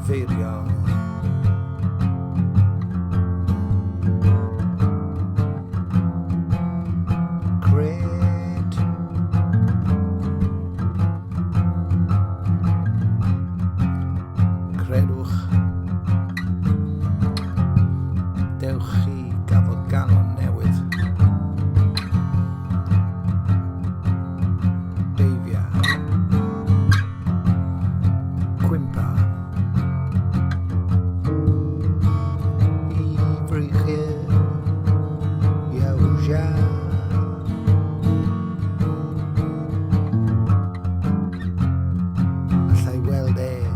anifeiliol. Gred. Credwch. Dewch chi gafodd galon newydd. Deifia. Cwympa. I freichiau. Iawja. Allai weld yn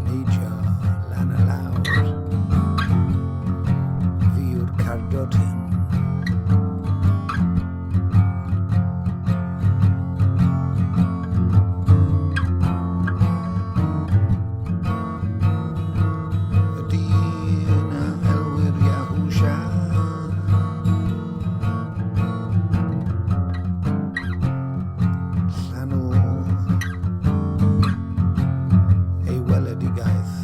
neidio lan y lawr. Fi yw'r cardod hyn. Y dyn a elwyr Iahwsia. Llanw ei weledigaeth.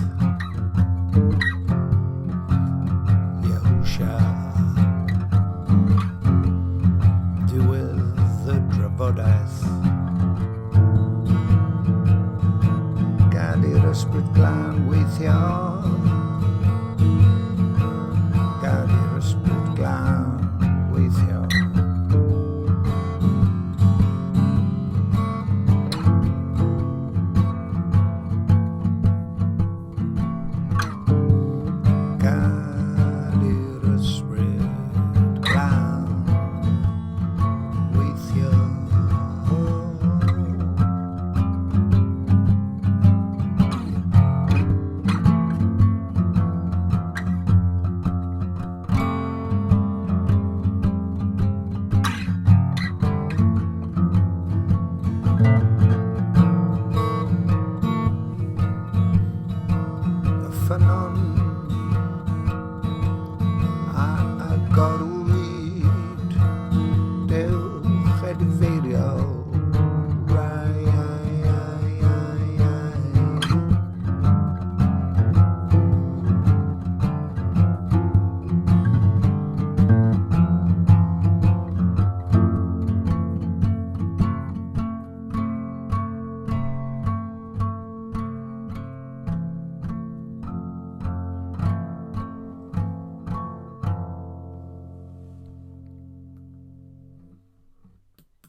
Iahwsia. Diwedd y drafodaeth. Gad i'r ysbryd glân weithio.